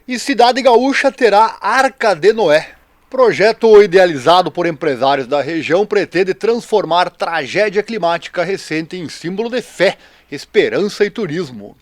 E Cidade Gaúcha terá Arca de Noé. Projeto idealizado por empresários da região pretende transformar tragédia climática recente em símbolo de fé, esperança e turismo.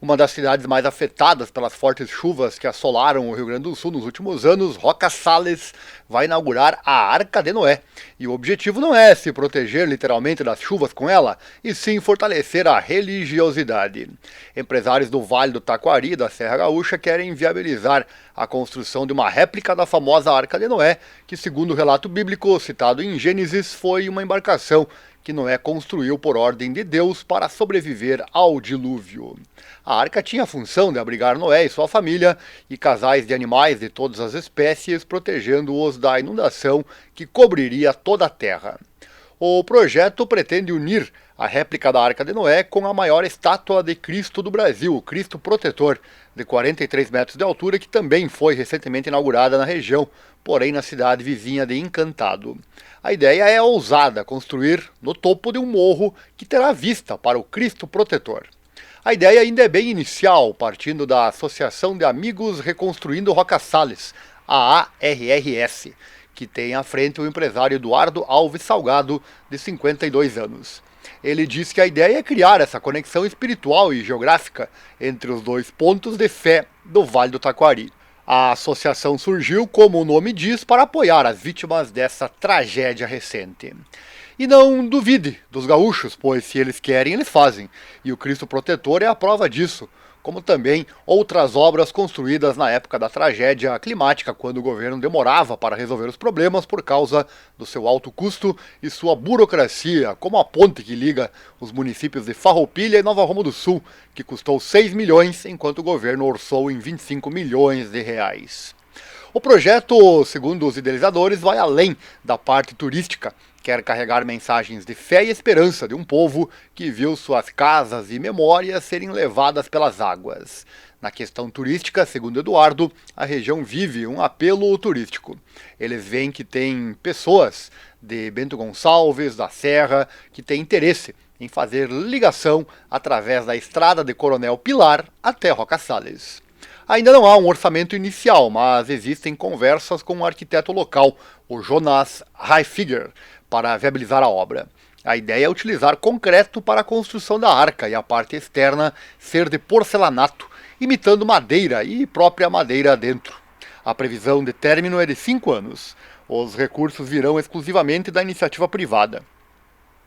Uma das cidades mais afetadas pelas fortes chuvas que assolaram o Rio Grande do Sul nos últimos anos, Roca Sales, vai inaugurar a Arca de Noé. E o objetivo não é se proteger literalmente das chuvas com ela, e sim fortalecer a religiosidade. Empresários do Vale do Taquari e da Serra Gaúcha querem viabilizar a construção de uma réplica da famosa Arca de Noé, que, segundo o relato bíblico citado em Gênesis, foi uma embarcação que Noé construiu por ordem de Deus para sobreviver ao dilúvio. A arca tinha a função de abrigar Noé e sua família e casais de animais de todas as espécies, protegendo-os da inundação que cobriria toda a terra. O projeto pretende unir a réplica da Arca de Noé com a maior estátua de Cristo do Brasil, o Cristo Protetor, de 43 metros de altura, que também foi recentemente inaugurada na região, porém na cidade vizinha de Encantado. A ideia é ousada, construir no topo de um morro que terá vista para o Cristo Protetor. A ideia ainda é bem inicial, partindo da Associação de Amigos Reconstruindo Roca Sales, a ARRS, que tem à frente o empresário Eduardo Alves Salgado, de 52 anos. Ele diz que a ideia é criar essa conexão espiritual e geográfica entre os dois pontos de fé do Vale do Taquari. A associação surgiu, como o nome diz, para apoiar as vítimas dessa tragédia recente. E não duvide dos gaúchos, pois se eles querem, eles fazem. E o Cristo Protetor é a prova disso, como também outras obras construídas na época da tragédia climática, quando o governo demorava para resolver os problemas por causa do seu alto custo e sua burocracia, como a ponte que liga os municípios de Farroupilha e Nova Roma do Sul, que custou 6 milhões, enquanto o governo orçou em 25 milhões de reais. O projeto, segundo os idealizadores, vai além da parte turística. Quer carregar mensagens de fé e esperança de um povo que viu suas casas e memórias serem levadas pelas águas. Na questão turística, segundo Eduardo, a região vive um apelo turístico. Eles veem que tem pessoas de Bento Gonçalves, da Serra, que têm interesse em fazer ligação através da estrada de Coronel Pilar até Roca Sales. Ainda não há um orçamento inicial, mas existem conversas com um arquiteto local, o Jonas Haifiger, para viabilizar a obra. A ideia é utilizar concreto para a construção da arca e a parte externa ser de porcelanato, imitando madeira e própria madeira dentro. A previsão de término é de 5 anos. Os recursos virão exclusivamente da iniciativa privada.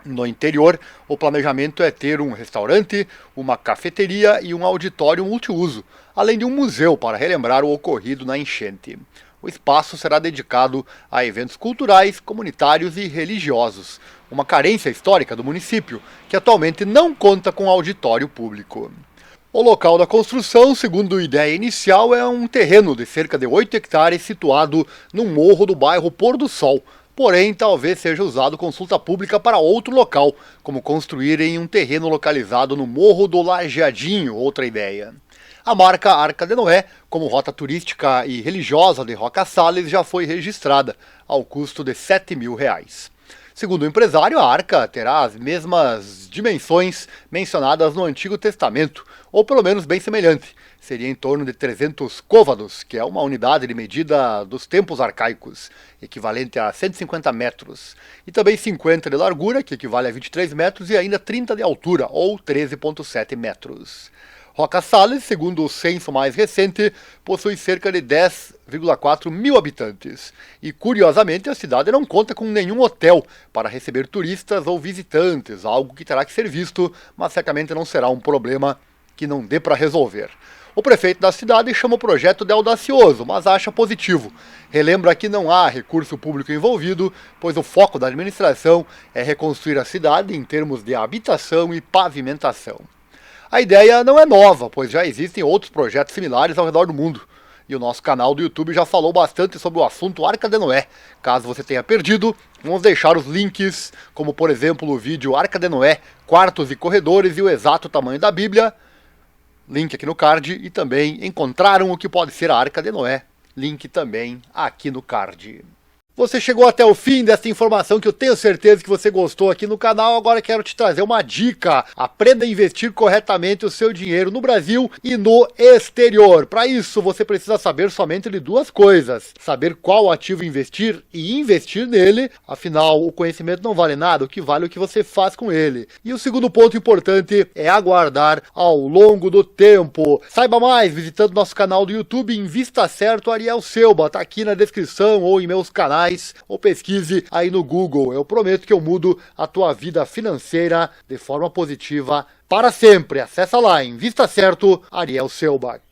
No interior, o planejamento é ter um restaurante, uma cafeteria e um auditório multiuso, além de um museu para relembrar o ocorrido na enchente. O espaço será dedicado a eventos culturais, comunitários e religiosos, uma carência histórica do município, que atualmente não conta com auditório público. O local da construção, segundo a ideia inicial, é um terreno de cerca de 8 hectares situado num morro do bairro Pôr do Sol, porém talvez seja usado consulta pública para outro local, como construir em um terreno localizado no Morro do Lajeadinho, outra ideia. A marca Arca de Noé, como rota turística e religiosa de Roca Sales, já foi registrada, ao custo de R$7 mil. Segundo o empresário, a arca terá as mesmas dimensões mencionadas no Antigo Testamento, ou pelo menos bem semelhante. Seria em torno de 300 côvados, que é uma unidade de medida dos tempos arcaicos, equivalente a 150 metros. E também 50 de largura, que equivale a 23 metros, e ainda 30 de altura, ou 13,7 metros. Roca Sales, segundo o censo mais recente, possui cerca de 10,4 mil habitantes. E, curiosamente, a cidade não conta com nenhum hotel para receber turistas ou visitantes, algo que terá que ser visto, mas certamente não será um problema que não dê para resolver. O prefeito da cidade chama o projeto de audacioso, mas acha positivo. Relembra que não há recurso público envolvido, pois o foco da administração é reconstruir a cidade em termos de habitação e pavimentação. A ideia não é nova, pois já existem outros projetos similares ao redor do mundo. E o nosso canal do YouTube já falou bastante sobre o assunto Arca de Noé. Caso você tenha perdido, vamos deixar os links, como por exemplo o vídeo Arca de Noé, quartos e corredores e o exato tamanho da Bíblia. Link aqui no card. E também encontraram o que pode ser a Arca de Noé. Link também aqui no card. Você chegou até o fim dessa informação que eu tenho certeza que você gostou aqui no canal. Agora quero te trazer uma dica. Aprenda a investir corretamente o seu dinheiro no Brasil e no exterior. Para isso, você precisa saber somente de duas coisas. Saber qual ativo investir e investir nele. Afinal, o conhecimento não vale nada, o que vale é o que você faz com ele. E o segundo ponto importante é aguardar ao longo do tempo. Saiba mais visitando nosso canal do YouTube Invista Certo Ariel Selba. Tá aqui na descrição ou em meus canais, ou pesquise aí no Google. Eu prometo que eu mudo a tua vida financeira de forma positiva para sempre. Acessa lá, Invista Certo, Ariel Selbach.